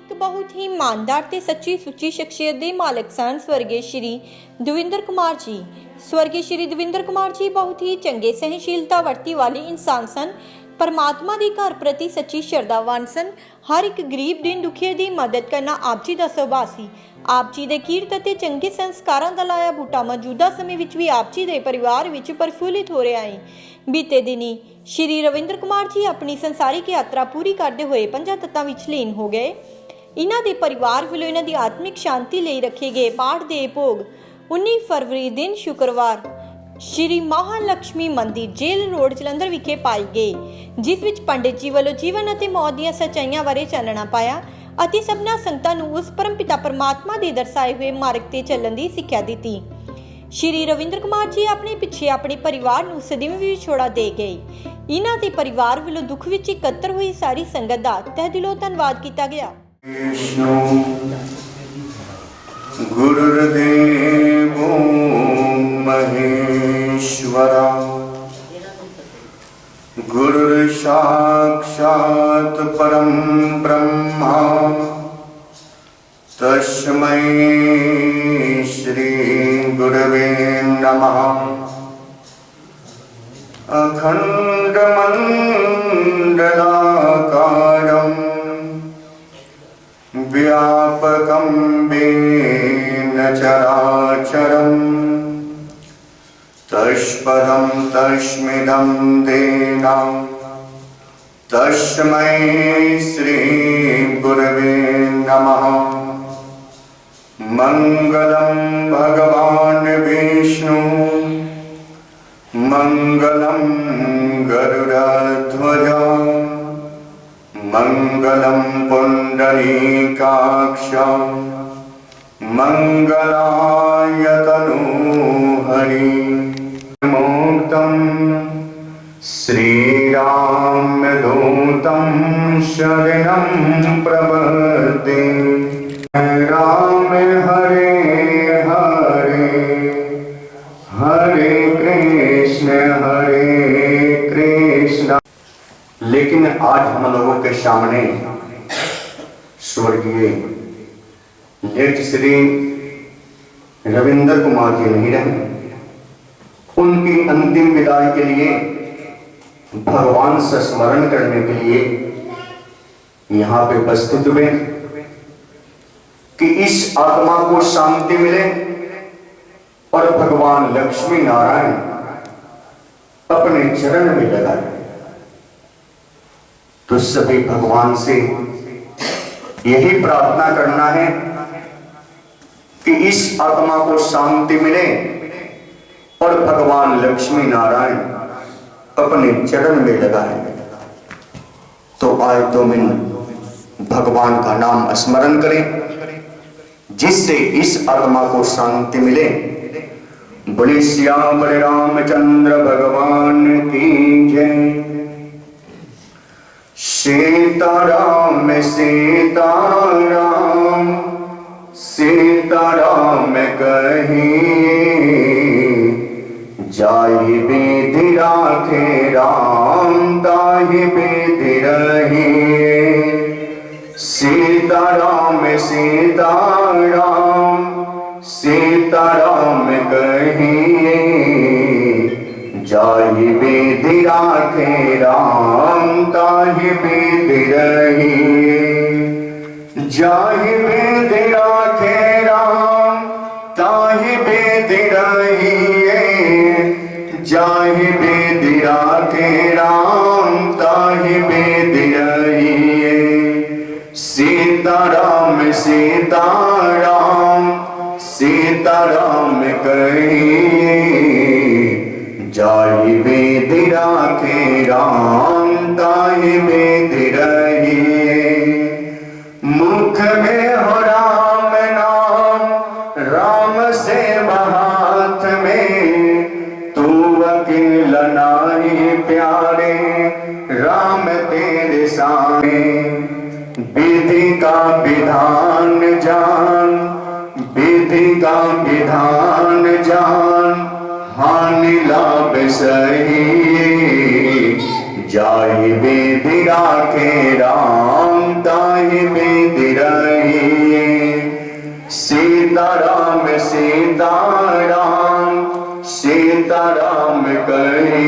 एक बहुत ही ईमानदार ते सच्ची सुच्ची शख्सियत के मालिक सन स्वर्गीय श्री दविंदर कुमार जी। स्वर्गीय श्री दविंदर कुमार जी बहुत ही चंगे सहनशीलता वर्ती वाले इंसान सन। परमात्मा के घर प्रति सच्ची श्रद्धावान सन। हर एक गरीब दीन दुखिया की मदद करना आप जी का सुभाव सी। आप जी के कीरत ते चंगे संस्कारों का लाया बूटा मौजूदा समय विच भी आप जी के परिवार विच प्रफुल्लित हो रहा है। बीते दिनी श्री रविंद्र कुमार जी अपनी संसारिक यात्रा पूरी करते हुए 5 तत्तां विच लीन हो गए। इन्हां दे परिवार वालों इन्हां दी आत्मिक शांति लिए रखे गए पाठ दे भोग 19 फरवरी दिन शुक्रवार श्री महालक्ष्मी मंदिर जेल रोड जलंधर विखे पाए गए, जिस विच पंडित जी वालों जीवन और मौत दी सच्चाइयां बारे चानना पाया और सबना संगतां नूं उस परमपिता परमात्मा के दर्शाए हुए मार्ग ते चलण दी सिक्ख्या दी। श्री रविंद्र कुमार जी अपने पिछे अपने परिवार नूं सदैव विछोड़ा दे गए। इन्हां दे परिवार वालों दुख विच एकत्र हुई सारी संगत दा तहे दिलों धन्नवाद किया गया। गुरुदेवो महेश्वरा गुरुर् साक्षात् परं ब्रह्मा तस्मै श्री गुरवे नमः। अखंडमंडलाकारं व्यापकं येन चराचरं तत्पदं तस्मिदं तेना तस्मै श्री गुरवे नमः। मंगलं भगवान् विष्णु मंगलं गरुड़ध्वज मंगलं पुंडरीकाक्ष मंगलाय तनूहरि। मुक्तं श्रीरामदूतं शरणं प्रपद्ये। राम हरे हरे हरे कृष्ण लेकिन आज हम लोगों के सामने स्वर्गीय लेट श्री रविंद्र कुमार जी नहीं रहे। उनकी अंतिम विदाई के लिए भगवान से स्मरण करने के लिए यहाँ पे उपस्थित हुए कि इस आत्मा को शांति मिले और भगवान लक्ष्मी नारायण अपने चरण में लगाए। तो सभी भगवान से यही प्रार्थना करना है कि इस आत्मा को शांति मिले और भगवान लक्ष्मी नारायण अपने चरण में लगाए। तो आज 2 मिनट भगवान का नाम स्मरण करें जिससे इस आत्मा को शांति मिले। बोले श्याम रामचंद्र भगवान की जय। सीताराम सीताराम सीताराम कहीं जाहि विधि राखे राम ताहि विधि रही। सीताराम सीताराम सीताराम कहीं जाहि विधि राखे राम ताहि विधि रही। जाहि विधि राखे राम ताहि विधि रही। जाहि विधि राखे राम ताहि विधि रही। सीताराम सीताराम सीताराम कहीं जाहि विधि राखे राम ताहि विधि रही। मुख में हो राम नाम राम से हाथ में तू वकील नारी प्यारे राम तेरे सामने। विधि का विधान जान विधि का विधान जान हानि लाभ सही। जाहि विधि राखे राम ताहि विधि रही। सीताराम सीताराम कहे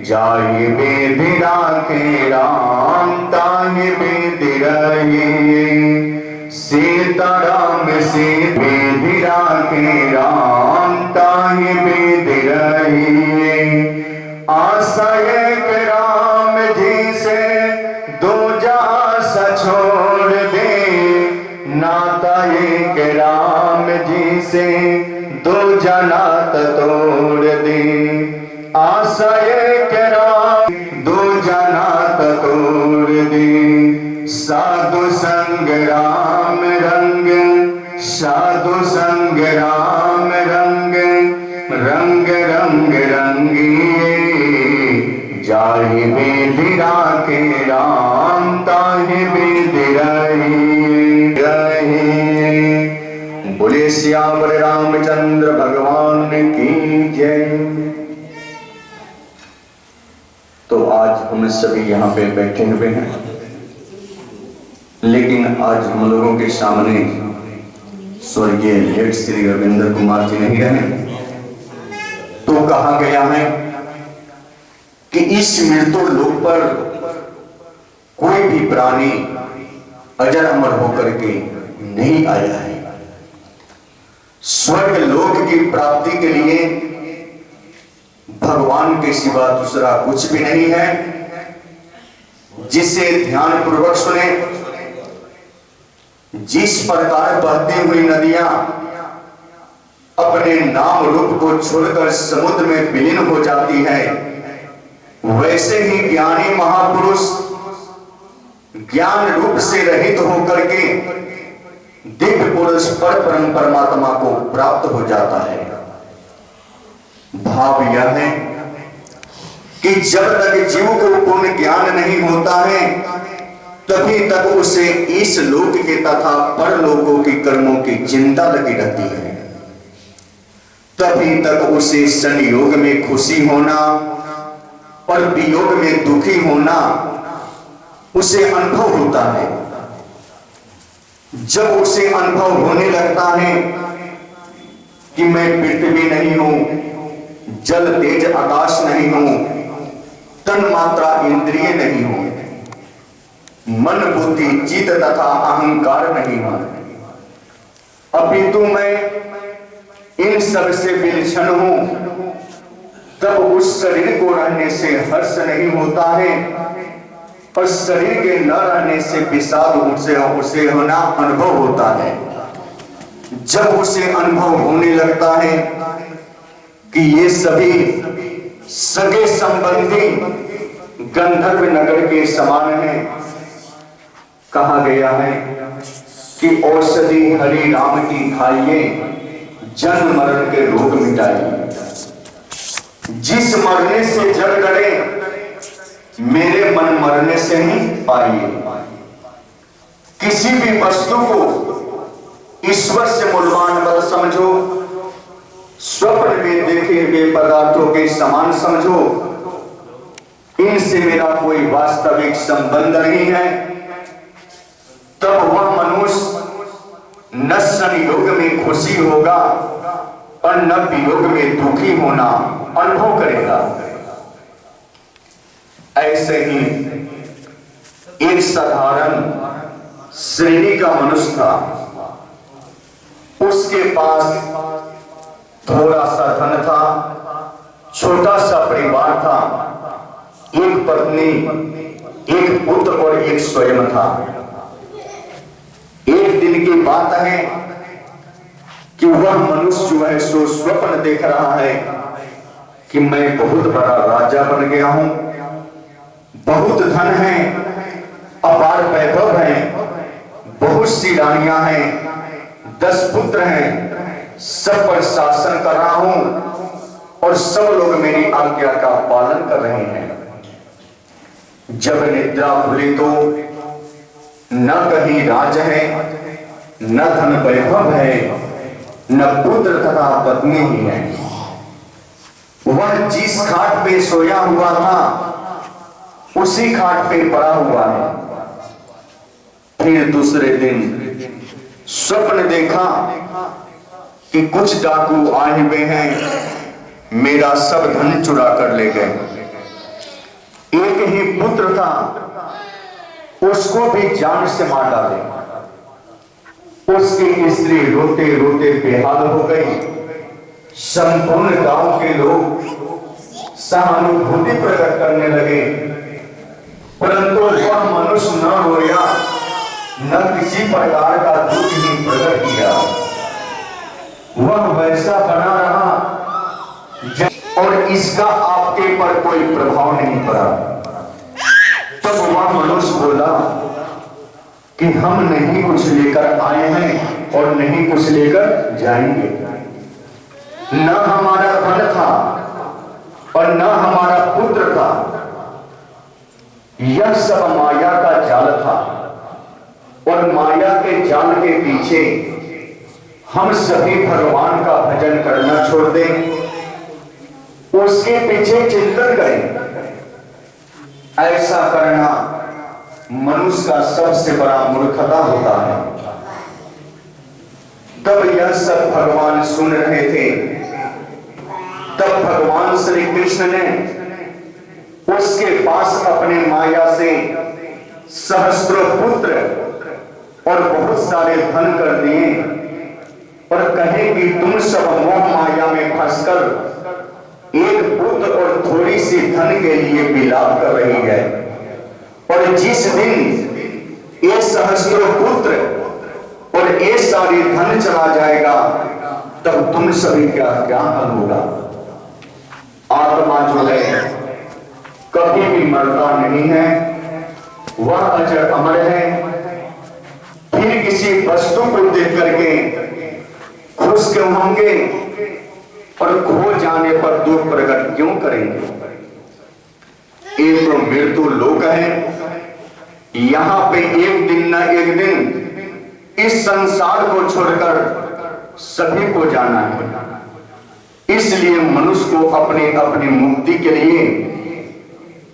जाय वेद राखे राम ताहि वेद रहे सीताराम से वेद राखे राम ताहि वेद रहे आशय के राम जी से दूजा सा छोड़ दे नाता एक राम जी से दूजा नाता तोड़ दे आशय के राम दूजा नाता तोड़ दे साधु संग राम रंग साधु संग राम रंग रंग रंग रंगिए जाहि वेद राखे राम ताहि वेद रहे। बोले श्यावर रामचंद्र भगवान की जय। तो आज हम सभी यहाँ पे बैठे हुए हैं, लेकिन आज हम लोगों के सामने स्वर्गीय लेट श्री रविंद्र कुमार जी नहीं रहे। तो कहा गया है कि इस मृत्यु लोक पर कोई भी प्राणी अजर अमर होकर के नहीं आया है। स्वर्ग लोक की प्राप्ति के लिए भगवान के सिवा दूसरा कुछ भी नहीं है। जिसे ध्यान पूर्वक सुने, जिस प्रकार बहती हुई नदियां अपने नाम रूप को छोड़कर समुद्र में विलीन हो जाती है, वैसे ही ज्ञानी महापुरुष ज्ञान रूप से रहित होकर के दिव्य पुरुष परम परमात्मा को प्राप्त हो जाता है। भाव यह है कि जब तक जीव को पूर्ण ज्ञान नहीं होता है, तभी तक उसे इस लोक के तथा परलोकों की कर्मों की चिंता लगी रहती है। तभी तक उसे संयोग में खुशी होना और वियोग में दुखी होना उसे अनुभव होता है। जब उसे अनुभव होने लगता है कि मैं पृथ्वी नहीं हूं, जल तेज आकाश नहीं हूं, तन मात्रा इंद्रिय नहीं हूं, मन बुद्धि चित्त तथा अहंकार नहीं हूं, अपितु मैं इन सब से विलक्षण हूं, तब उस शरीर को रहने से हर्ष नहीं होता है और शरीर के न रहने से विषाद उसे होना अनुभव होता है। जब उसे अनुभव होने लगता है कि ये सभी सगे संबंधी गंधर्व नगर के समान हैं, कहा गया है कि औषधि हरि राम की खाइए, जन्म मरण के रोग मिटाइए। जिस मरने से जड़ गड़े, मेरे मन मरने से ही पाइए। किसी भी वस्तु को ईश्वर से मूल्यवान मत समझो, स्वप्न में देखे हुए पदार्थों के समान समझो, इनसे मेरा कोई वास्तविक संबंध नहीं है। तब वह मनुष्य न संयोग में खुशी होगा और न वियोग में दुखी होना अनुभव करेगा। ऐसे ही एक साधारण श्रेणी का मनुष्य था। उसके पास थोड़ा सा धन था, छोटा सा परिवार था, एक पत्नी, एक पुत्र और एक स्वयं था। एक दिन की बात है कि वह मनुष्य जो है सो स्वप्न देख रहा है कि मैं बहुत बड़ा राजा बन गया हूं, बहुत धन है, अपार वैभव है, बहुत सी रानियां हैं, 10 पुत्र हैं, सब पर शासन कर रहा हूं और सब लोग मेरी आज्ञा का पालन कर रहे हैं। जब निद्रा खुली तो न कहीं राज है, न धन वैभव है, न पुत्र तथा पत्नी ही है। वह जिस खाट पे सोया हुआ था उसी खाट पे पड़ा हुआ है। फिर दूसरे दिन स्वप्न देखा कि कुछ डाकू आए हुए हैं, मेरा सब धन चुरा कर ले गए। एक ही पुत्र था, उसको भी जान से मार डाले। उसकी स्त्री रोते रोते बेहाल हो गई। संपूर्ण गांव के लोग सहानुभूति प्रकट करने लगे, परंतु वह मनुष्य न रोया, न किसी प्रकार का दुख ही प्रकट किया। वह वैसा बना रहा और इसका आपके पर कोई प्रभाव नहीं पड़ा। तब वह मनुष्य बोला कि हम नहीं कुछ लेकर आए हैं और नहीं कुछ लेकर जाएंगे। न हमारा धन था और न हमारा पुत्र था, यह सब माया का जाल था। और माया के जाल के पीछे हम सभी भगवान का भजन करना छोड़ दें, उसके पीछे चिंतन करें। ऐसा करना मनुष्य का सबसे बड़ा मूर्खता होता है। तब यह सब भगवान सुन रहे थे। तब भगवान श्री कृष्ण ने उसके पास अपने माया से सहस्त्रों पुत्र और बहुत सारे धन कर दिए और कहे कि तुम सब मोह माया में फंसकर एक पुत्र और थोड़ी सी धन के लिए विलाप कर रही है। और जिस दिन ये सहस्त्रों पुत्र और ये सारी धन चला जाएगा, तब तुम सभी का क्या हाल होगा। आत्मा जो है कभी भी मरता नहीं है, वह अजर अमर है। फिर किसी वस्तु को देख करके खुश क्यों होंगे और खो जाने पर दुख प्रकट क्यों करेंगे। ये तो मृत्यु लोक है। यहां पे एक दिन न एक दिन इस संसार को छोड़कर सभी को जाना है। इसलिए मनुष्य को अपने अपनी मुक्ति के लिए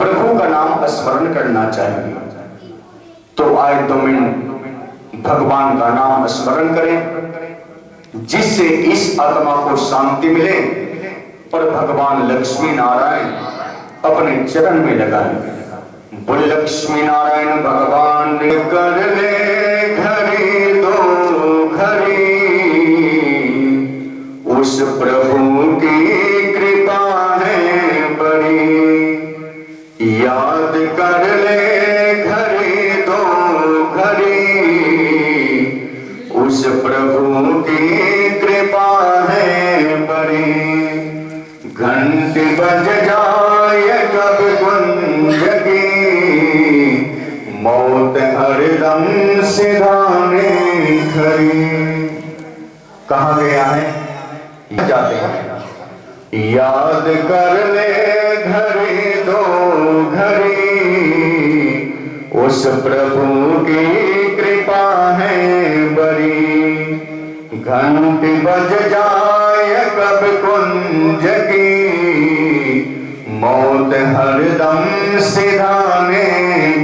प्रभु का नाम स्मरण करना चाहिए। तो आए 2 मिनट भगवान का नाम स्मरण करें, जिससे इस आत्मा को शांति मिले और भगवान लक्ष्मी नारायण अपने चरण में लगाए। बोले लक्ष्मी नारायण भगवान कर ले घड़ी दो घड़ी, उस प्रभु की कृपा है बड़ी। याद कर ले घड़ी दो घड़ी, उस प्रभु की कृपा है बड़ी। घंटी बज जाए कब कुंज की, मौत हरदम सिधाने खड़ी। कहा गया है जाते हैं। याद कर ले घड़ी दो घड़ी, उस प्रभु की कृपा है बड़ी। घंटी बज जाए कब कुंज की, मौत हरदम सिधाने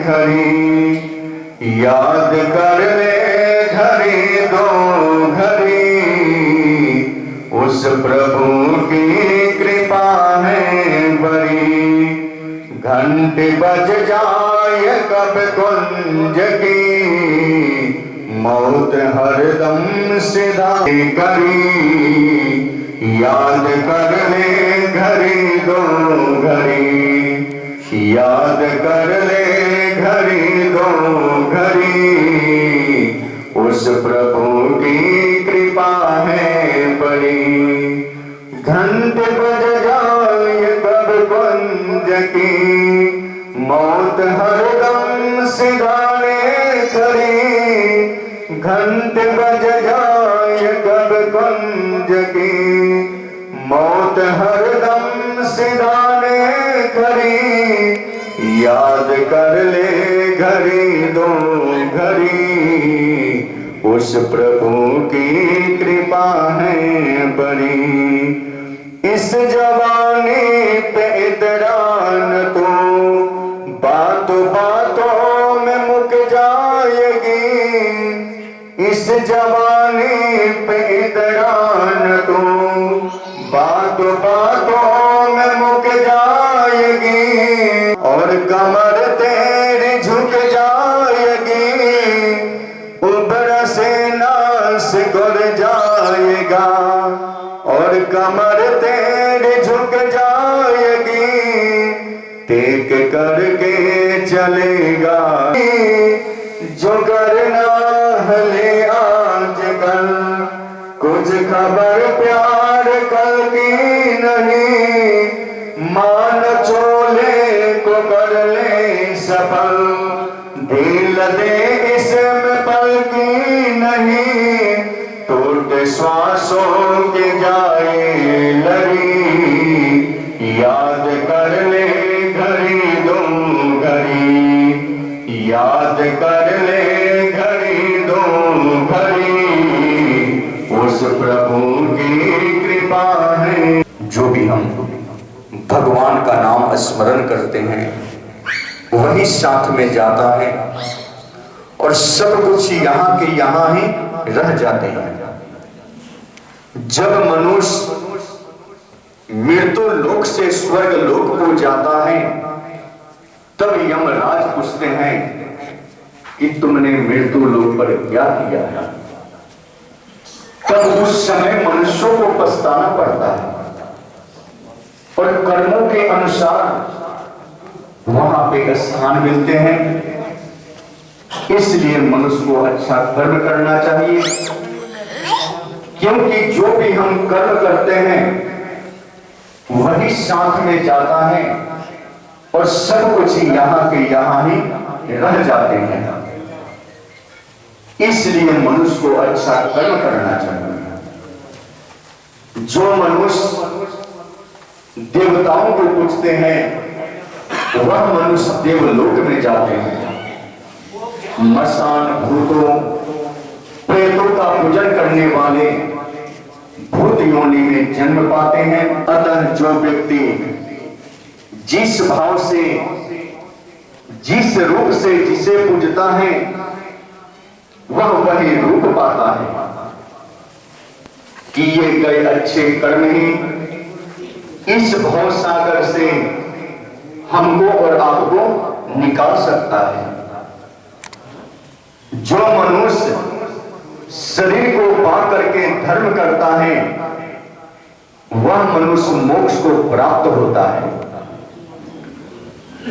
खड़ी। याद कर ले घड़ी दो घड़ी, उस प्रभु की कृपा है बड़ी। घंटी बज जाए कब कुंज की, मौत हरदम सिधाने करी। याद कर ले घड़ी दो घड़ी, याद कर ले घड़ी दो घड़ी, उस प्रभु की कृपा है बड़ी। घंटे बज जाए कब कुंज की, मौत हरदम सिधाने खड़ी। घंटे बज जाए कब कुंज की, मौत हरदम सिधाने खड़ी। याद कर ले घड़ी दो घड़ी, उस प्रभु की कृपा है बड़ी। इस जवानी पे इतरान तो बातों बातों में मुक जाएगी। इस जवानी पे इतरान मुस्कान तो बातों बातों में मुक जाएगी और कमर तेरी झुक जाएगी, ऊपर से नास गुर जाएगा और कमर तेरी झुक जाएगी, टेक करके चलेगा जो करना हले आज कल, कुछ खबर प्यार कल की नहीं, मान चोले को कर ले सफल, दिल दे इसमें पल की नहीं, टूट श्वासों के जाए लड़ी, याद कर ले घड़ी दो घड़ी, याद कर ले घड़ी दो घड़ी, उस प्रभु की कृपा है। जो भी हम भगवान का नाम स्मरण करते हैं वही साथ में जाता है और सब कुछ यहाँ के यहाँ ही रह जाते हैं। जब मनुष्य मृत्यु लोक से स्वर्ग लोक को जाता है तब यमराज पूछते हैं कि तुमने मृत्यु लोक पर क्या किया है। तब उस समय मनुष्यों को पछताना पड़ता है और कर्मों के अनुसार वहां पे स्थान मिलते हैं। इसलिए मनुष्य को अच्छा कर्म करना चाहिए, क्योंकि जो भी हम कर्म करते हैं वही साथ में जाता है और सब कुछ यहाँ के यहाँ ही रह जाते हैं। इसलिए मनुष्य को अच्छा कर्म करना चाहिए। जो मनुष्य देवताओं को पूजते हैं वह मनुष्य देवलोक में जाते हैं। मसान भूतों प्रेतों का पूजन करने वाले भूत योनि में जन्म पाते हैं। अतः जो व्यक्ति जिस भाव से जिस रूप से जिसे पूजता है वह वही रूप पाता है। किए गए अच्छे कर्म ही इस भव सागर से हमको और आपको निकाल सकता है। जो मनुष्य शरीर को पा करके धर्म करता है वह मनुष्य मोक्ष को प्राप्त होता है,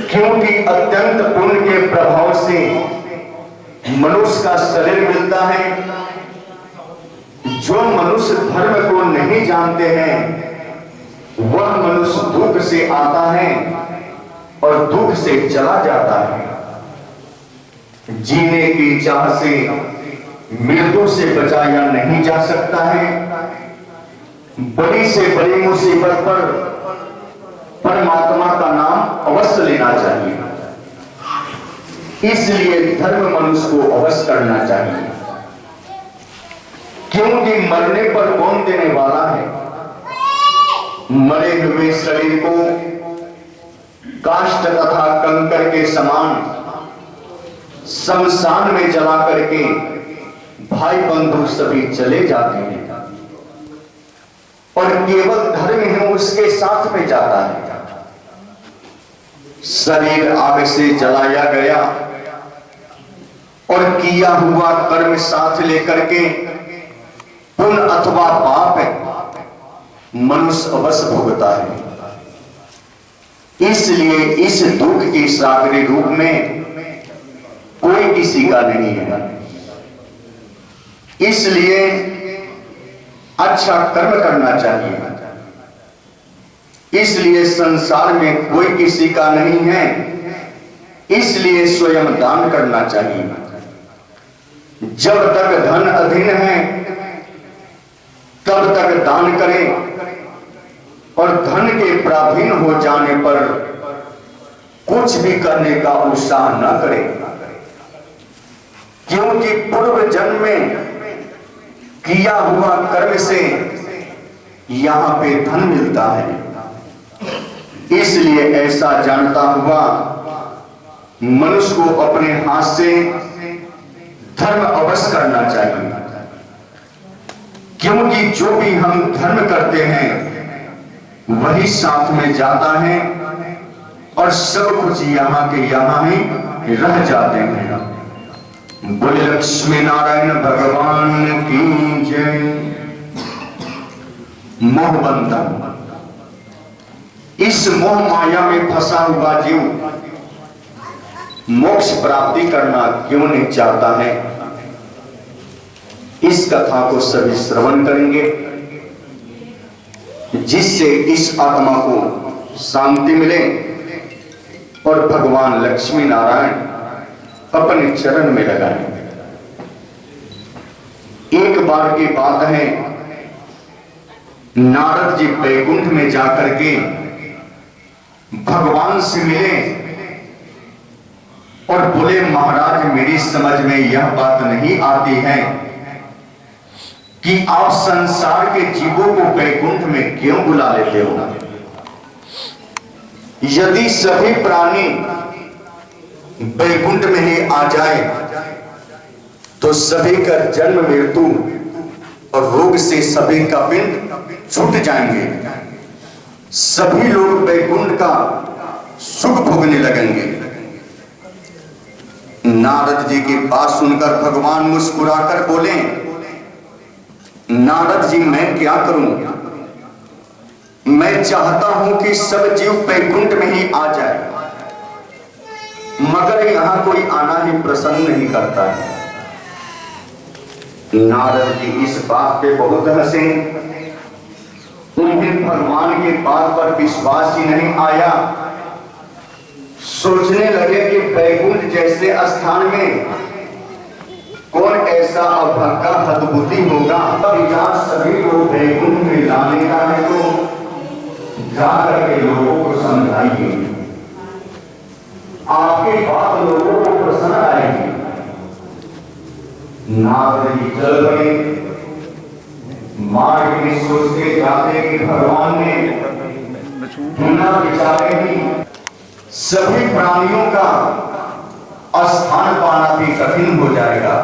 क्योंकि अत्यंत पुण्य के प्रभाव से मनुष्य का शरीर मिलता है। जो मनुष्य धर्म को नहीं जानते हैं वह मनुष्य दुख से आता है और दुख से चला जाता है। जीने की चाह से मृत्यु से बचाया नहीं जा सकता है। बड़ी से बड़ी मुसीबत पर परमात्मा का नाम अवश्य लेना चाहिए। इसलिए धर्म मनुष्य को अवश्य करना चाहिए, क्योंकि मरने पर कौन देने वाला है। मरे हुए शरीर को काष्ठ तथा कंकर के समान शमशान में जला करके भाई बंधु सभी चले जाते हैं और केवल धर्म ही उसके साथ में जाता है। शरीर आग से जलाया गया और किया हुआ कर्म साथ लेकर के पुण्य अथवा पाप मनुष्य अवश्य भोगता है। इसलिए इस दुख के सागरी रूप में कोई किसी का नहीं है। इसलिए अच्छा कर्म करना चाहिए। इसलिए संसार में कोई किसी का नहीं है, इसलिए स्वयं दान करना चाहिए। जब तक धन अधीन है तब तक दान करें और धन के पराधीन हो जाने पर कुछ भी करने का उत्साह न करें, क्योंकि पूर्व जन्म में किया हुआ कर्म से यहां पे धन मिलता है। इसलिए ऐसा जानता हुआ मनुष्य को अपने हाथ से धर्म अवश्य करना चाहिए, क्योंकि जो भी हम धर्म करते हैं वही साथ में जाता है और सब कुछ यहाँ के यहाँ ही रह जाते हैं। बोले लक्ष्मी नारायण भगवान की जय। मोहबंधन, इस मोह माया में फंसा हुआ जीव मोक्ष प्राप्ति करना क्यों नहीं चाहता है? इस कथा को सभी श्रवण करेंगे, जिससे इस आत्मा को शांति मिले और भगवान लक्ष्मी नारायण अपने चरण में लगाएं। एक बार की बात है, नारद जी बैकुंठ में जाकर के भगवान से मिले और बोले, महाराज मेरी समझ में यह बात नहीं आती है कि आप संसार के जीवों को बैकुंठ में क्यों बुला लेते हो? यदि सभी प्राणी बैकुंठ में ही आ जाए तो सभी का जन्म मृत्यु और रोग से सभी का पिंड छूट जाएंगे, सभी लोग बैकुंठ का सुख भोगने लगेंगे। नारद जी की बात सुनकर भगवान मुस्कुराकर बोले, नारद जी मैं क्या करूं? मैं चाहता हूं कि सब जीव बैकुंठ में ही आ जाए, मगर यहां कोई आना ही प्रसन्न नहीं करता है। नारद जी इस बात पे बहुत हंसे, उन्हें भगवान के बात पर विश्वास ही नहीं आया। सोचने लगे कि बैकुंठ जैसे स्थान में कौन ऐसा अभागा हतबुद्धि होगा, जहां सभी लोग बैकुंठ में लाने का है तो जाकर के लोगों को समझाइए, आपके बात लोगों को प्रसन्न आएगी। नारद जी चल पड़े, मार्ग में सोचते जाते कि भगवान ने बिना विचारे ही सभी प्राणियों का स्थान पाना भी कठिन हो जाएगा।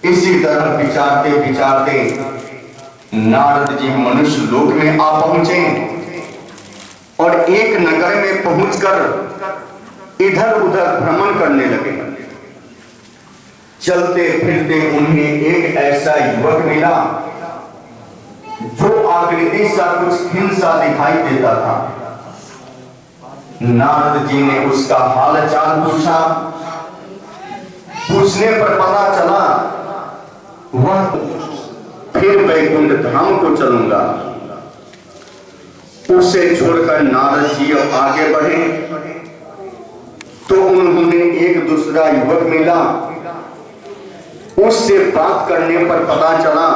इसी तरह विचारते विचारते नारद जी मनुष्य लोक में आ पहुंचे और एक नगर में पहुंचकर इधर उधर भ्रमण करने लगे। चलते फिरते उन्हें एक ऐसा युवक मिला जो आकृति सा कुछ हिंसा दिखाई देता था। नारद जी ने उसका हाल चाल पूछा, पूछने पर पता चला वह फिर बैकुंठ धाम को चलूंगा। उसे छोड़कर नारद जी अब आगे बढ़े तो उन्होंने एक दूसरा युवक मिला, उससे बात करने पर पता चला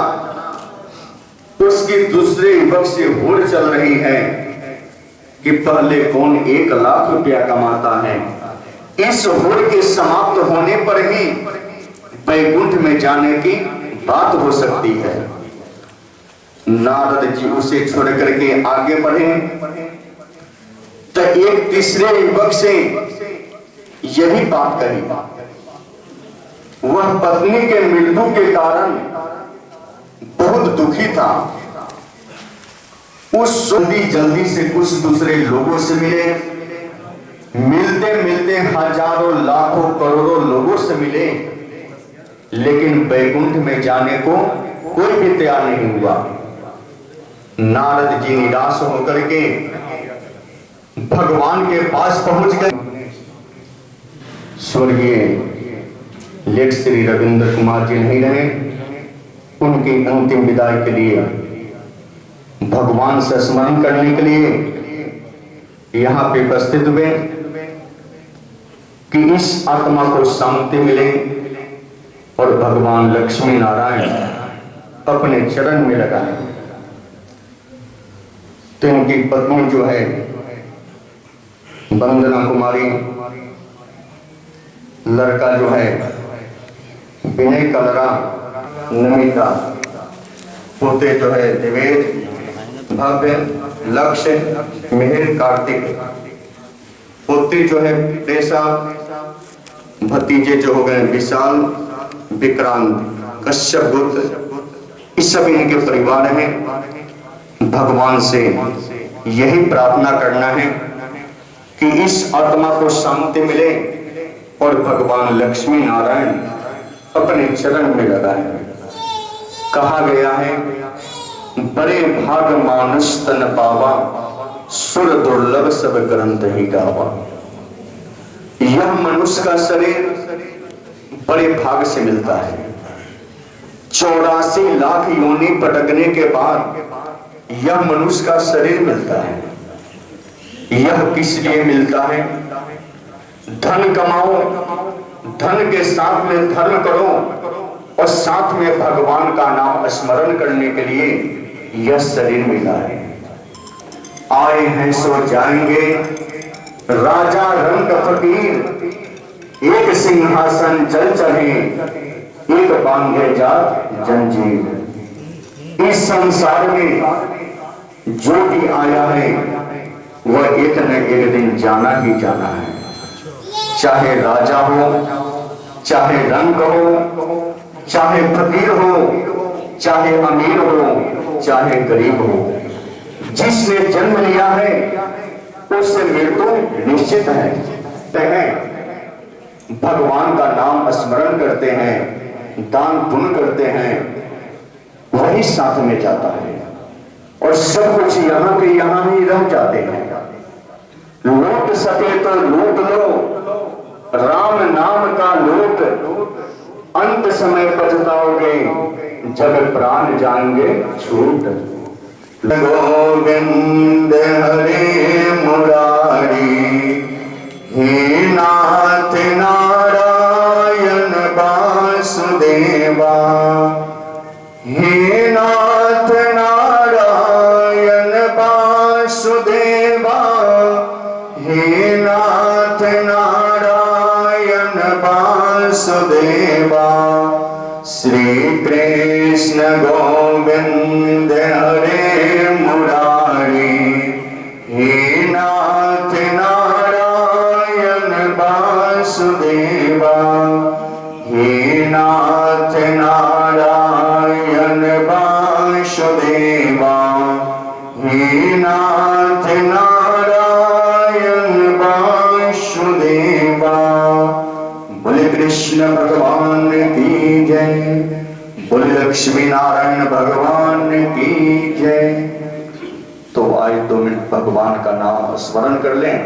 उसकी दूसरे युवक से होड़ चल रही है कि पहले कौन 1 लाख रुपया कमाता है। इस होड़ के समाप्त होने पर ही बैकुंठ में जाने की बात हो सकती है। नारद जी उसे छोड़ करके आगे बढ़े तो एक तीसरे युवक से यही बात कही। वह पत्नी के मृत्यु के कारण बहुत दुखी था। उस जल्दी से कुछ दूसरे लोगों से मिले, मिलते मिलते हजारों लाखों करोड़ों लोगों से मिले, लेकिन बैकुंठ में जाने को कोई भी तैयार नहीं हुआ। नारद जी निराश होकर के भगवान के पास पहुंच गए। स्वर्गीय लेट श्री रविंद्र कुमार जी नहीं रहे, उनकी अंतिम विदाई के लिए भगवान से स्मरण करने के लिए यहाँ पे उपस्थित हुए कि इस आत्मा को शांति मिले और भगवान लक्ष्मी नारायण अपने चरण में लगाए। तो इनकी पत्नी जो है वंदना कुमारी, लड़का जो है विनय कलरा, नमिता, पोते जो है देवेश, भव्य, लक्ष्य, मिहिर, कार्तिक, पुत्री जो है प्रेसा, भतीजे जो हो गए विशाल, विक्रांत, कश्यप गुप्त, इस सब इनके परिवार हैं। भगवान से यही प्रार्थना करना है कि इस आत्मा को शांति मिले और भगवान लक्ष्मी नारायण अपने चरण में लगाए। कहा गया है, बड़े भाग मानुष तन पावा, सुर दुर्लभ सब ग्रंथ ही गावा। यह मनुष्य का शरीर बड़े भाग से मिलता है। 84 लाख योनि पटकने के बाद यह मनुष्य का शरीर मिलता है। यह किस लिए मिलता है? धन कमाओ, धन के साथ में धर्म करो और साथ में भगवान का नाम स्मरण करने के लिए यह शरीर मिला है। आए हैं सो जाएंगे, राजा रंग फकीर, एक सिंहासन जल चढ़े, एक बांधे जात जंजीर। इस संसार में जो भी आया है वह एक न एक दिन जाना ही जाना है। चाहे राजा हो, चाहे रंग हो, चाहे फकीर हो, चाहे अमीर हो, चाहे गरीब हो, जिसने जन्म लिया है उससे मृत्यु निश्चित है। भगवान का नाम स्मरण करते हैं, दान पुण्य करते हैं, वही साथ में जाता है और सब कुछ यहां के यहां ही रह जाते हैं। लूट सके तो लूट लो, राम नाम का लूट, अंत समय पछताओगे जब प्राण जाएंगे छूट। गोविंद हरे मुरारी, हे नाथ नारायण वासुदेवा, हे नाथ नारायण वासुदेवा, हे नाथ नारायण वासुदेवा। श्री कृष्ण गोविंद हरे मुरारी, हे नाथ नारायण वासुदेवा, हे नाथ नारायण वासुदेवा, हे नाथ नारायण वासुदेवा। बोले कृष्ण भगवान की जय, बोले लक्ष्मी नारायण भगवान की जय। तो आज 2 मिनट भगवान का नाम स्मरण कर लें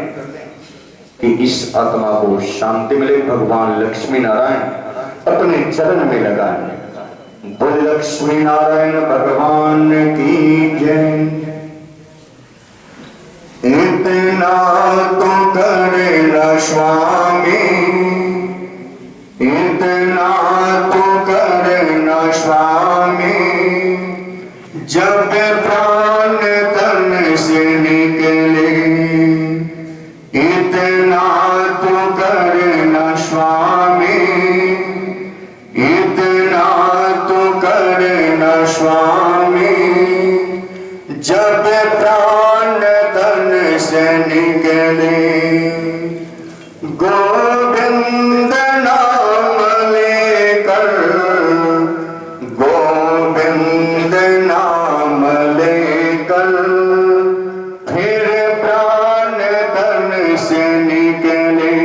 कि इस आत्मा को शांति मिले। भगवान लक्ष्मी नारायण अपने चरण में लगाएं। बोले लक्ष्मी नारायण भगवान की जय। इतना तो करेगा स्वामी, इतना तो करना स्वामी, जब प्राण तन से निकले। इतना तो करना स्वामी, इतना तो करना स्वामी, जब प्राण तन से निकले। गोविंद नाम लेकर, गोविंद नाम लेकर, फिर प्राण तन से निकले।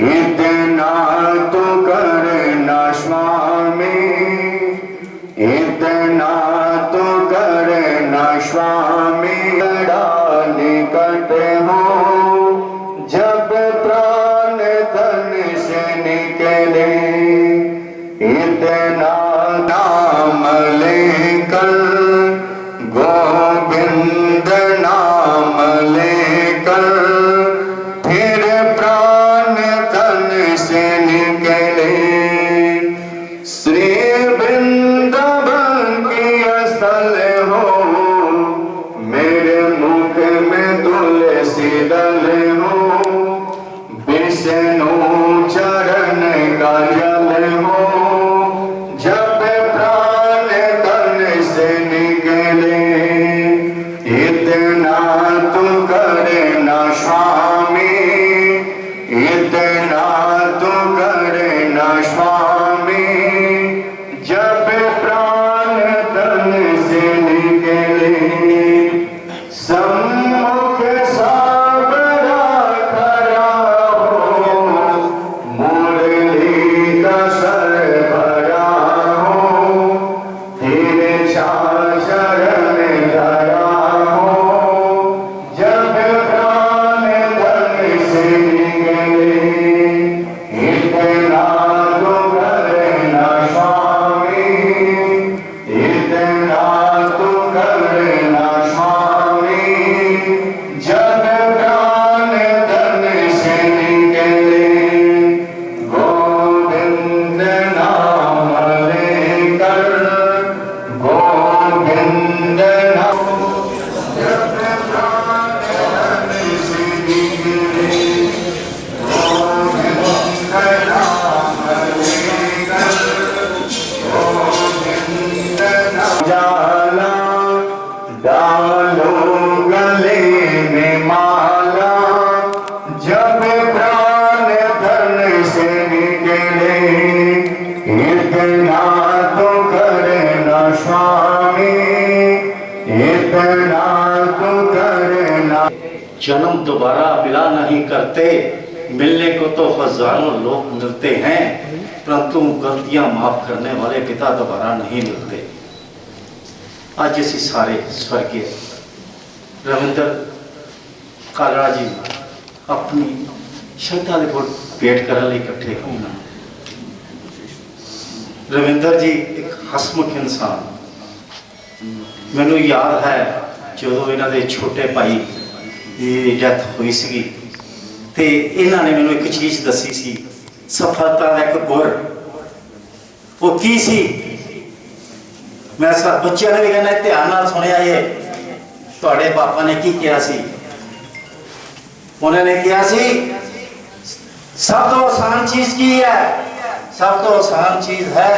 इतना तो करना स्वामी, इतना तो करना स्वामी। निकट हो जब प्राण तन से निकले। इतना नाम लेकर, गोविंद नाम लेकर, फिर प्राण तन से निकले। श्री वृंदावन की स्थल हो, मेरे मुख में तुलसी दल हो, विष्णु चरण का जल हो, जब प्राण तन से निकले। इतना तो करना जन्म दोबारा मिला नहीं करते, मिलने को तो हजारों लोग मिलते हैं, परंतु गलतियां माफ करने वाले पिता दोबारा नहीं मिलते। आज ਅਸੀਂ ਸਾਰੇ स्वर्गीय रविंद्र कालड़ा जी अपनी श्रद्धा के फुल भेंट करने लिए इकट्ठे होना। रविंद्र जी एक हसमुख इंसान, मैनू याद है जो इन्हों के छोटे भाई की डेथ हुई सी ते इन्होंने मैनू एक चीज़ दसी सी, सफलता का एक गुर, वो की सी। मैं सब बच्चों ने भी कहना ध्यान नाल सुनिया, ये तुहाडे पापा ने की कहा सी। उन्होंने कहा सी सब तो आसान चीज की है, सब तो आसान चीज है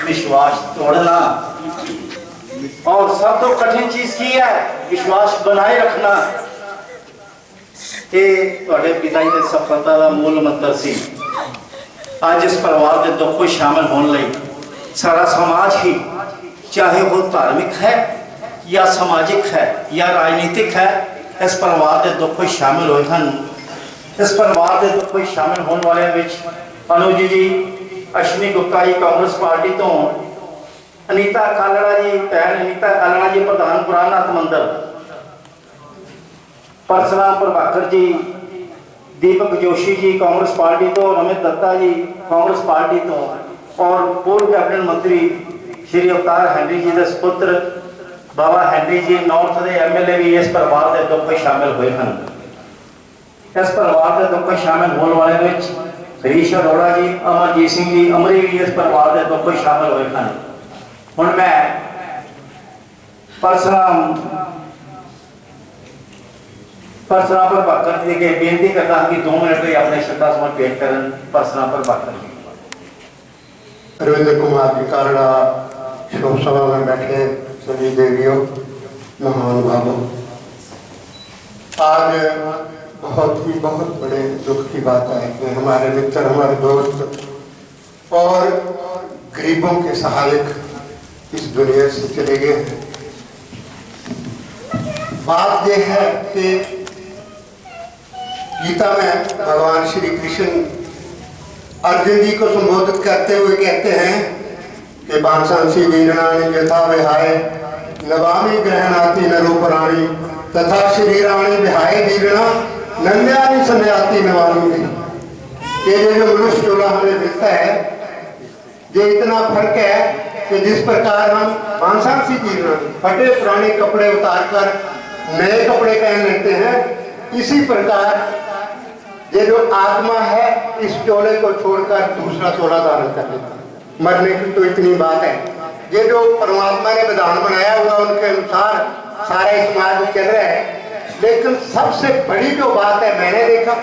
विश्वास तोड़ना, और सब तो कठिन चीज की है विश्वास बनाए रखना। ये तुहाडे पिता जी की सफलता का मूल मंत्र सी। आज इस परिवार के दुख को शामिल होने लई सारा समाज ही, चाहे वो धार्मिक है या सामाजिक है या राजनीतिक है, इस परिवार के दुख को शामिल होए हैं। इस परिवार के दुख को शामिल होने वाले विच अनुज जी, अश्विनी गुप्ता जी कांग्रेस पार्टी तो, अनीता कालड़ा जी भैन अनीता कालड़ा जी प्रधान पुरानाथ मंदिर, परसराम प्रभाकर जी, दीपक जोशी जी कांग्रेस पार्टी तो, रमित दत्ता जी कांग्रेस पार्टी तो, और पूर्व कैबिनेट मंत्री श्री अवतार हैंनरी जी के सुपुत्र बाबा हैंनरी जी नॉर्थ के MLA भी इस परिवार के दुख में शामिल हुए हैं। इस परिवार के दुख में शामिल होने वाले में हरीश अरोड़ा जी, अमरजीत सिंह जी अमरी भी इस परिवार के दुख में शामिल हुए हैं। हुण मैं परसराम प्रभाकर जी के बेनती करता हूँ कि 2 मिनट में अपने श्रद्धा सुमन भेंट करें। परसराम प्रभाकर जी। रविंद्र कुमार जी कालड़ा, शोक सभा में बैठे सभी देवियों, महानुभावों, आज बहुत बड़े दुख की बात है कि हमारे मित्र, हमारे दोस्त और गरीबों के सहायक इस दुनिया से चले गए हैं। बात यह है कि गीता में भगवान श्री कृष्ण अर्जुन जी को संबोधित करते हुए कहते हैं कि बांसांसी वीरणानि यथा विहाय नवामि ग्रहणाति नरूपराणि तथा शरीराणि विहाय वीरणा नंद्यानि संयाति नवामि। ये जो मनुष्य टोला हमें मिलता है, ये इतना फर्क है कि जिस प्रकार हम बांसांसी वीरणानि फटे पुराने कपड़े उतार कर नए कपड़े पहन लेते हैं, इसी प्रकार ये जो आत्मा है इस चोले को छोड़कर दूसरा चोला धारण कर लेता है। मरने की तो इतनी बात है। ये जो परमात्मा ने विधान बनाया हुआ उनके अनुसार सारे समाज चल रहा है, लेकिन सबसे बड़ी जो बात है, मैंने देखा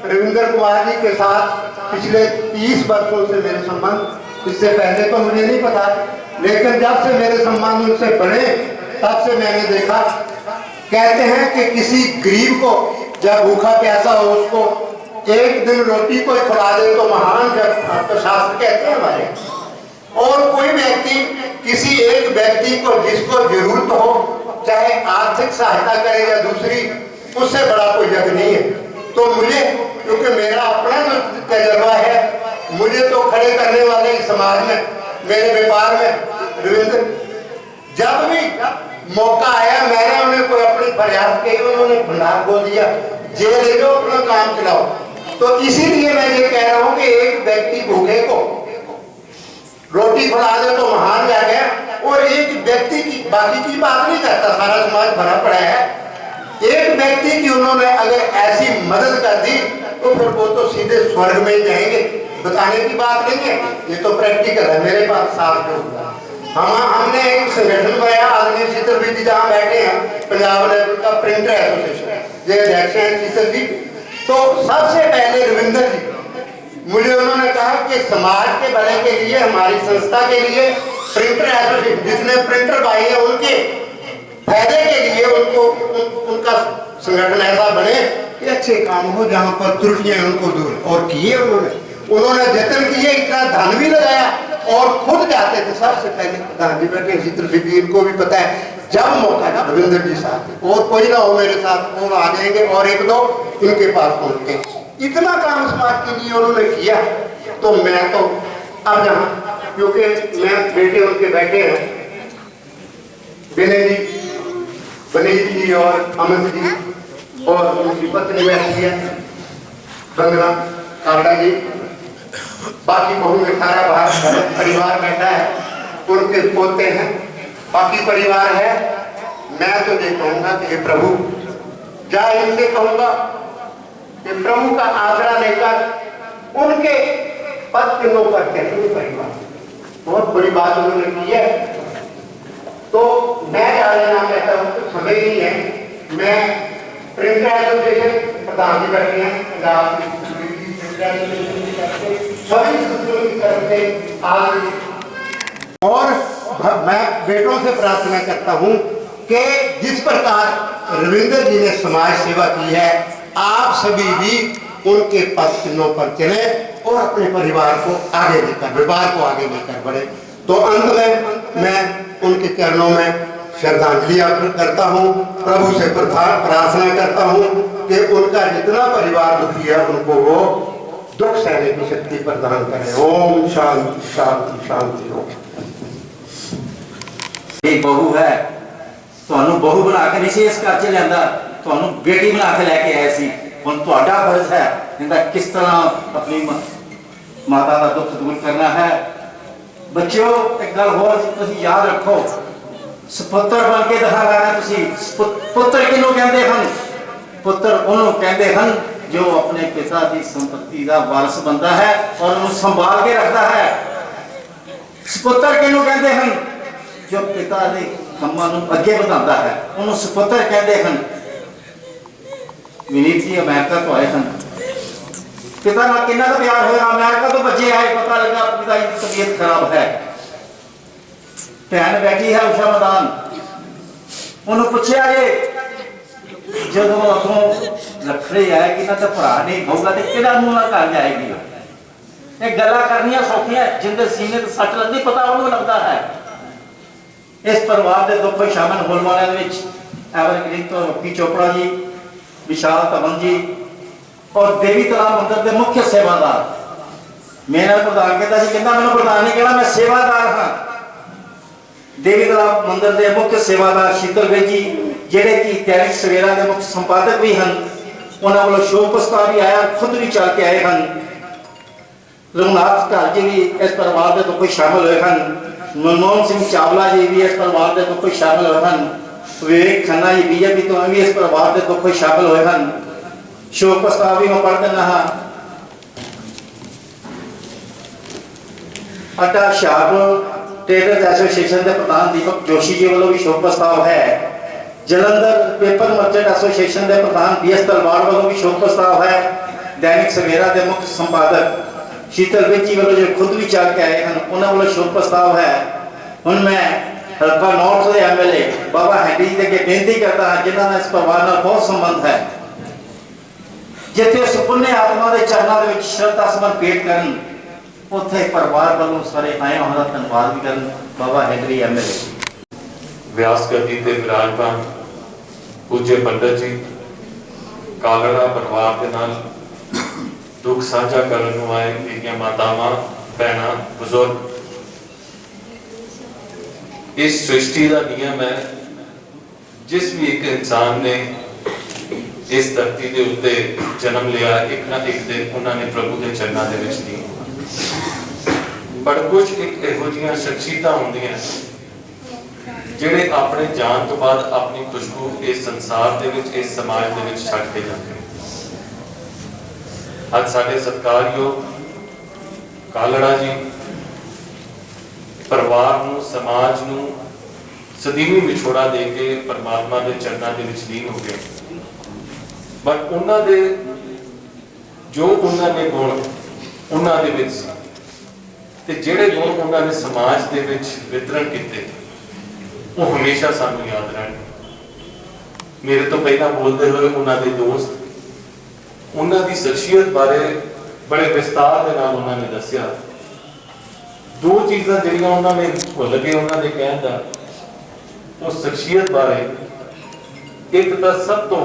रविंद्र कुमार जी के साथ पिछले 30 वर्षों से मेरे संबंध, इससे पहले तो मुझे नहीं पता, लेकिन जब से मेरे संबंध उनसे बढ़े तब से मैंने देखा। कहते हैं कि किसी गरीब को जब भूखा प्यासा हो उसको एक दिन रोटी को खिला दे तो महान, जब तो शास्त्र कहते हैं हमारे। और कोई व्यक्ति किसी एक व्यक्ति को जिसको जरूरत हो, चाहे आर्थिक सहायता करे या दूसरी, उससे बड़ा कोई जग नहीं है। तो मुझे, क्योंकि मेरा अपना जो तजर्बा है, मुझे तो खड़े करने वाले समाज में, मेरे व्यापार में रविंद्र, जब भी मौका आया मैंने उन्हें कोई अपनी फरियाद कही, उन्होंने भंडार खोल दिया, जे ले लो अपना काम चलाओ। तो इसीलिए मैं ये कह रहा हूं कि एक व्यक्ति भूखे को रोटी खिला दे तो महान जा गया, और एक व्यक्ति की, बाकी की बात नहीं करता, सारा समाज भरा पड़ा है, एक व्यक्ति की उन्होंने अगर ऐसी मदद कर दी तो फिर वो तो सीधे स्वर्ग में ही जाएंगे। बताने की बात नहीं है, ये तो प्रैक्टिकल है। मेरे पास साथ हमने एक संगठन बनाया, आदमी चित्रवीर जी जहाँ बैठे हैं, पंजाब लेवल का प्रिंटर एसोसिएशन, ये अध्यक्ष हैं चित्र जी। तो सबसे पहले रविंद्र जी, मुझे उन्होंने कहा कि समाज के भले के लिए, हमारी संस्था के लिए प्रिंटर एसोसिएशन, जितने प्रिंटर भाई है उनके फायदे के लिए उनको उनका संगठन ऐसा बने कि अच्छे काम हो, जहाँ पर त्रुटियां उनको दूर। और किए उन्होंने जतन किए, इतना धन भी लगाया और खुद जाते थे सबसे पहले प्रधान जी बैठे, शीतल जी इनको भी पता है, जब मौका रविंद्र जी साथ और कोई ना हो मेरे साथ, वो आ जाएंगे और एक दो इनके पास पहुंचते। इतना काम समाज के लिए उन्होंने किया। तो मैं तो अब जहाँ, क्योंकि मैं बेटे उनके बैठे हैं, विनय जी, बनीत जी और अमित जी और उनकी पत्नी बैठी है बंगला कावड़ा जी, बाकी बहू में सारा बाहर परिवार बैठा है, उनके पोते हैं, बाकी परिवार है। मैं तो ये कहूंगा कि हे प्रभु, जा इनसे कहूंगा कि प्रभु का आसरा लेकर उनके पद चिन्हों पर चलेंगे परिवार। बहुत बड़ी बात उन्होंने की है। तो मैं जा लेना चाहता हूँ, तो समय नहीं है। मैं प्रिंटर एसोसिएशन प्रधान जी बैठे हैं, पंजाब सभी की तरफ से आज, और मैं बेटों से प्रार्थना करता हूं कि जिस प्रकार रविंद्र जी ने समाज सेवा की है, आप सभी भी उनके पद चिन्हों पर चले और अपने परिवार को आगे लेकर, व्यवहार को आगे लेकर बढ़े। तो अंत में मैं उनके चरणों में श्रद्धांजलि अर्पित करता हूं, प्रभु से प्रार्थना करता हूं कि उनका जितना परिवार दुखी है उनको वो दुख सहने की शक्ति प्रदान करें। ओम शांति शांति शांति। ओम एक बहू है, ਤੁਹਾਨੂੰ बहू बना के नहीं इस घर च लिया, ਤੁਹਾਨੂੰ बेटी बना के लैके आए सी। ਹੁਣ ਤੁਹਾਡਾ फर्ज है इनका किस तरह अपनी माता का दुख दूर करना है। बच्चों एक गल होर तुसीं याद रखो, सपुत्र बन के दिखाना है। पुत्र किनों कहते हैं? पुत्र उन्होंने कहते हैं जो अपने पिता की संपत्ति का वारस बनता है और उन्हें संभाल के रखता है। सपुत्र किनों कहते हैं? जो पिता के कामों को अगे बढ़ाता है, उन्हें सपुत्र कहते हैं। विनीत जी अमेरिका तो आए हैं, पिता ना कितना का प्यार होगा। अमेरिका तो बच्चे आए, पता लगा पिता की तबीयत खराब है। भैन बैठी है उषा मैदान, उन्होंने पूछा ये जो अगों लखड़े आएगी ना तो भरा नहीं होगा तो कि मुंह घर जाएगी। ये गल्लां करनियां सौखियां, जिंदे सीने तो सट लगती पता उन्होंने लगता है। इस परिवार के दुख में शामिल होने वाले एवरग्रीन तो रॉकी चोपड़ा जी, विशाल तमन जी और देवी तलाब मंदिर के मुख्य सेवादार। मेरा प्रधान कहता सी, कहता मैंने प्रधान नहीं कहना, मैं सेवादार हाँ। देवी तलाब मंदिर के मुख्य सेवादार शीतल जी, जेडे कि दैनिक सवेरा के मुख्य संपादक भी हैं, उन्होंने वालों शोक प्रस्ताव भी आया, खुद भी चल के आए हैं। रघुनाथ ढाल जी भी इस परिवार के दुख शामिल हुए हैं। मनमोहन सिंह चावला जी भी इस परिवार के दुख शामिल हुए हैं। विवेक खन्ना जी बीजेपी तो भी इस परिवार के दुख शामिल हुए हैं। शोक प्रस्ताव भी मैं पढ़ देना हाँ। अड्डा शाहपुर ट्रेडर्स एसोसिएशन के प्रधान दीपक जोशी जी वालों भी शोक प्रस्ताव है। जलंधर पेपर मर्चेंट एसोसिएशन के प्रधान BS तलवार वालों भी शोक प्रस्ताव है। दैनिक सवेरा के मुख्य संपादक शीतल जी वालों जो खुद भी चल के आए हैं, उन्होंने वालों शोक प्रस्ताव है। उनमें हल्का नॉर्थ के MLA बाबा हैंडी जी के बेनती करता है, जिन्होंने इस परिवार में बहुत संबंध है, जिथे सुपुन्य आत्मा के चरणों में श्रद्धा समन भेंट करन, उथे परिवार वालों सारे आए होना धन्यवाद भी करन। बाबा हैंडी MLA व्यास गद्दी ते विराजमान पूज्य पंडित जी, कालड़ा परिवार के नाल दुख साझा करन नूं आए मेरियां मातावां, भैणां, बुजुर्ग। इस सृष्टि का नियम है, जिस भी एक इंसान ने इस धरती के उत्ते जन्म लिया, एक ना एक दिन उन्होंने प्रभु के चरणों के विच दी। पर कुछ एक इहो जिहियां शख्सियतां होंदियां जिहड़े अपने जान तो बाद अपनी खुशबू इस संसार दे विच, इस समाज दे विच छड्ड के जाते हैं। अज साडे सत्कारयोग कालड़ा जी परिवार नूं, समाज नूं सदीवी विछोड़ा दे के परमात्मा के चरणों के विच लीन हो गए। बट उन्होंने जो उन्होंने गुण उन्होंने विच ते जिहड़े गुण उन्होंने समाज के विच वितरण किए, वो हमेशा सानू याद रहने। मेरे तो पहला बोलते हुए उन्होंने दोस्त उन्होंने शख्सियत बारे बड़े विस्तार के नाल उन्होंने दसिया दो चीज़ां जिहड़ियां उन्होंने भुल गए उन्होंने कहण दा उस शख्सियत बारे, एक तो सब तो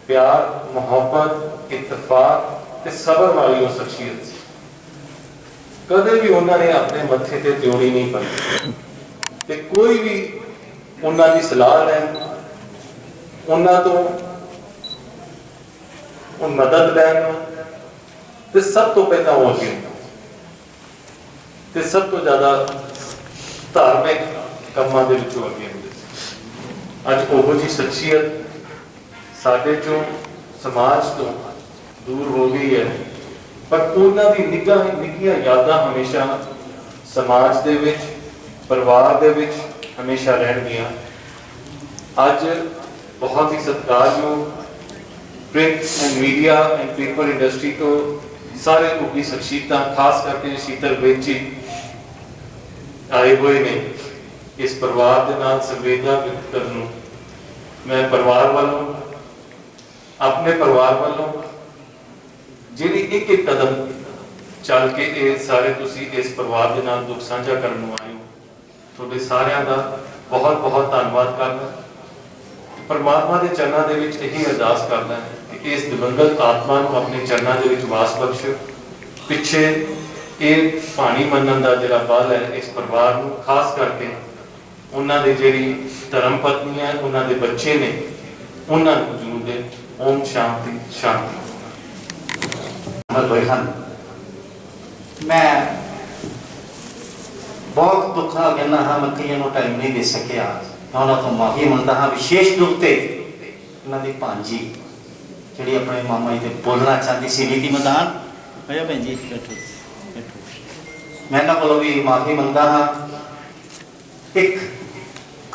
प्यार मुहब्बत इत्तफाक ते सबर वाली वो शख्सियत सी। कदे भी उन्होंने अपने मत्थे ते त्योड़ी नहीं पई ते कोई भी उन्होंने सलाह लैन उन्होंने तो मदद लैन ते सब तो पहला वो अगे ते सब तो ज़्यादा धार्मिक कामां दे विचों अगे हुंदे सी। अज ओहो जी शख्सियत साडे चों समाज तो दूर हो गई है, पर उन्हां दी निੱਕੀਆਂ यादां हमेशा समाज दे विच परिवार दे विच हमेशा रहणगीਆਂ। अज बहुत ही सत्कारयोग print and media and paper industry तो सारे उपरी शख्सियत खास करके शीतल बेग जी आए हुए ने इस परिवार के नाल संवेदना व्यक्त करन। मैं परिवार वालों अपने परिवार वालों जिहड़ी एक एक कदम चल के ये सारे तुसी इस परिवार के नाल दुख साझा करन आए हो, तुहाडे सारिਆਂ ਦਾ बहुत बहुत धन्यवाद करना। परमात्मा के चरणों के विच यही अरदास करना है कि इस दिवंगत आत्मा को अपने चरणों के विच वास बख्श। पिछे ये पानी मनन का जिहड़ा बल है इस परिवार को खास करके उन्होंने जिहड़ी धर्म पत्नी है उन्होंने बच्चे ने उन्होंने जरूर दे। ओम शांति शांति। मैं बहुत दुख नाल कहना हाँ, मैं कईयों को टाइम नहीं दे सकिया, मैं उन्होंने तो माफी मंगता हाँ। विशेष रूप से उन्होंने भांजी जी अपने मामा जी से बोलना चाहती सी नीति मैदान भैया भैन जी बैठो बैठो, मैं इन्होंने को भी माफी मंगता हाँ। एक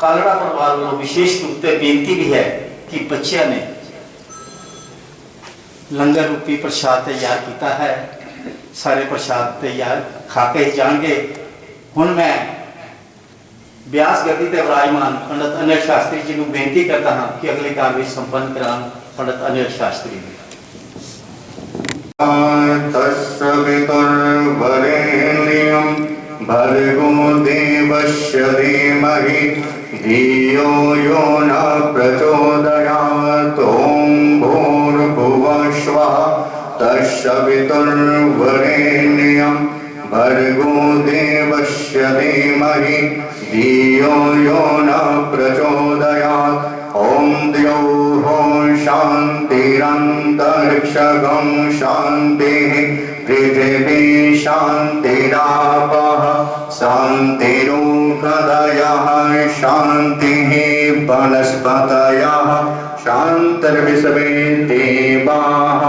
कालड़ा परिवार को विशेष रूप से बेनती भी है कि बच्चों ने लंगर रूपी प्रसाद तैयार किया है, सारे प्रसाद तैयार खा के जाएंगे। हुण मैं व्यास गद्दी ते विराजमान पंडित अनिल शास्त्री जी को बेनती करता हाँ कि अगले कार्य संपन्न करान पंडित अनिल शास्त्री जी। भर्गो देवस्य धीमहि धियो यो न प्रचोदयात्। ॐ भूर्भुवः स्वः तत्सवितुर्वरेण्यं भर्गो देवस्य धीमहि धियो यो न प्रचोदयात्। ॐ द्यौः शान्तिरन्तरिक्षगं शान्तिः पृथिवी शान्तिरापः शान्तिरोषधयः शान्तिः वनस्पतयः शान्तिर्विश्वे देवाः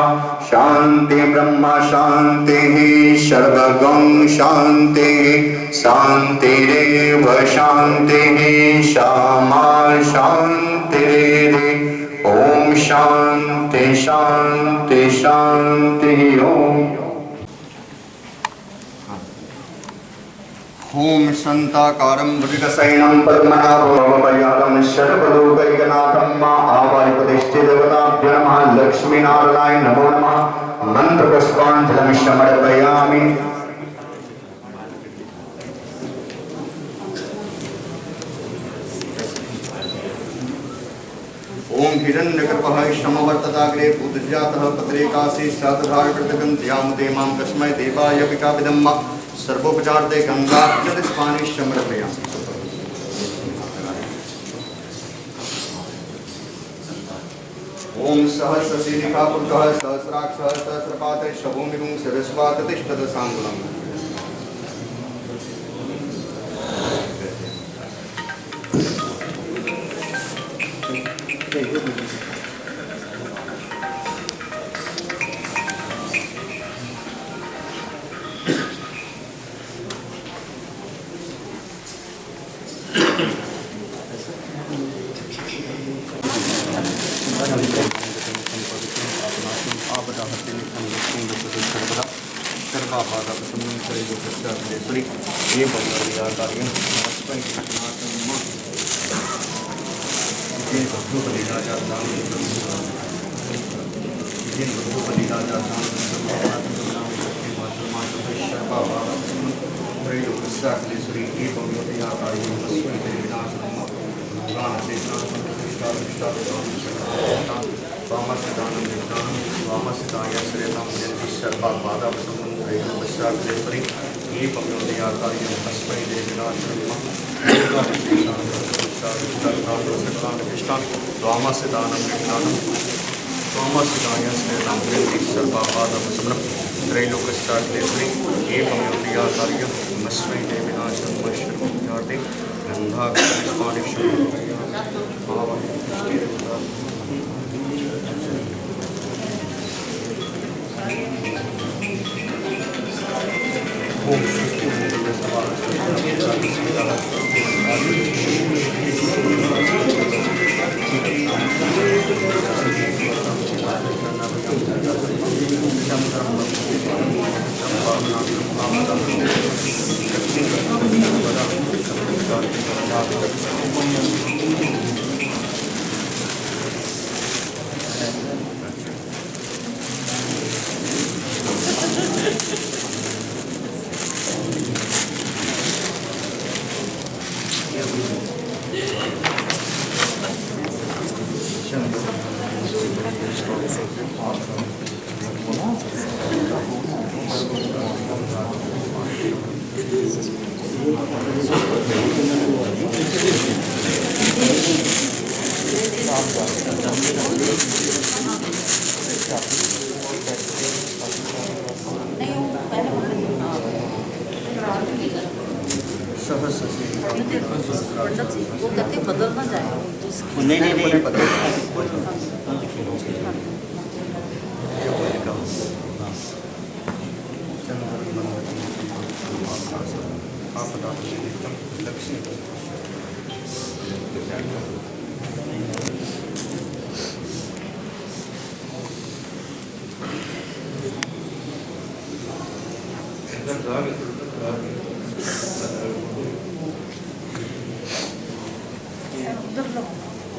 शान्ति ब्रह्म शान्तिः सर्वगं शान्तिः शान्तिरेव शान्तिः श्यामा शान्तिरेधि। ओम शांति शांति शांति। ओम शांताकारं भुजगशयनं पद्मनाभं सर्वलोकैकनाथं आवाहिपतिष्ठिदेवताभ्यो नमः। लक्ष्मीनारायणाय नमो नमः। मंत्रपुष्पाञ्जलिं समर्पयामि। ओम हिरण्यगर्भः समवर्तताग्रे पूतजातः पत्रेकासे सातधारकृतगन्ध्यामुदे मां कस्मै देवाय पिकाविदम्मा सर्वोपचारते गंगाजलस्नाने समर्पयामि। ओम सहस्रशीलिकापुरुषः सहस्राक्षः सहस्रपातः शभूमिगुं सरस्वातिष्ठदशाङ्गुलम्। त्रैलोक्यस्याखिलेश्वरी एवं योतयाकार्यं तस्मै विनाशनम् वामस्यदानं विज्ञानं वामस्यदाय श्रेतां सर्वापादावसमं त्रैलोक्यस्याखिलेश्वरी एवं योतयाकार्यं तस्मै विनाशनम् वामस्यदानं विज्ञानं वामस्यदाय श्रेतां सर्वापादावसमं त्रैलोक्यस्याखिलेश्वरी एवं योतयाकार्यं तस्मै विनाशनम् महेश्वरं वो कहते बदलना जाए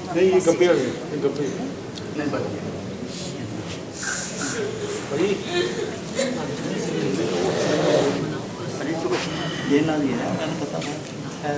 नहीं ये गप्पे ये गप्पे नहीं बच अरे तो ये ना दिया है मैंने पता है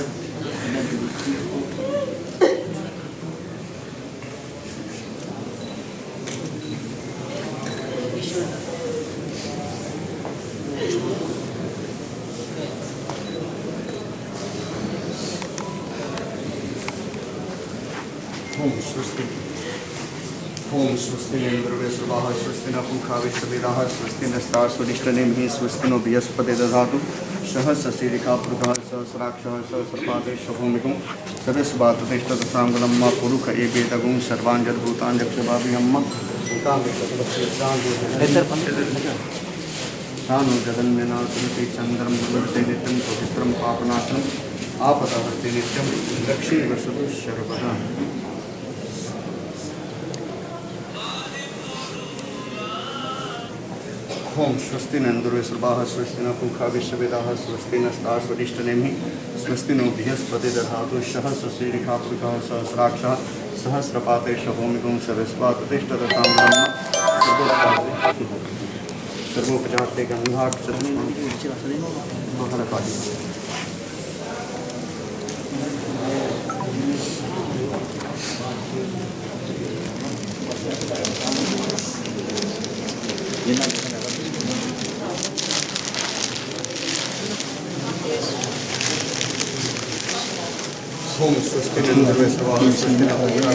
ओम स्वस्ति इंद्रवे स्वाह स्वस्ति न पूषा विश्ववेदाः स्वस्ति नस्तास्वदिष्टनेमिः स्वस्ति नो बृहस्पति दधातु सहस्रशीरिका पृथः सहस्राक्षः सहस्रपादे शभूमिकुं सरस्वाततिष्ठतसाङ्गलम्मा पुरुष एवेदगुं सर्वाञ्जद्भूताञ्जक्षभाभिहम्म सानु जगन्यनाथुरते चन्द्रं नमस्ते नित्यं पवित्रं पापनाशनम् आपदावर्ते नित्यं लक्ष्मी वसतु सर्वदा। ओम स्वस्ति नंदुर्वे स्वाह स्वस्ति न पूषा विश्ववेदाः स्वस्ति नस्तास्वदिष्टनेमिः स्वस्ति नो बृहस्पति दधातु सहस्रशीरिका पृथः सहस्राक्षः सहस्रपाते शभूमिकुं सरस्वाततिष्ठततां सर्वोपचारे गंधाक्षरं ओम स्वस्ति नंदुर्वे स्वाह स्वस्ति न पूषा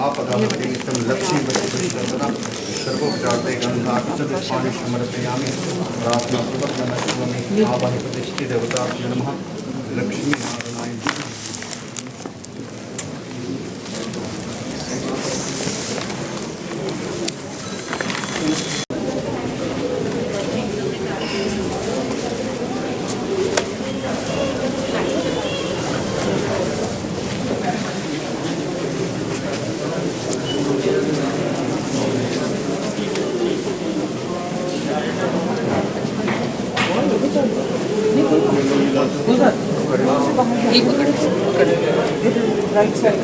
आपदावर्ते नित्यं लक्ष्मी वसुधा सर्वोपचारे गंधाक्षरं समर्पयामि प्रार्थना पूर्वक आवाहि प्रतिष्ठित देवता नमः लक्ष्मी नारायण। Right side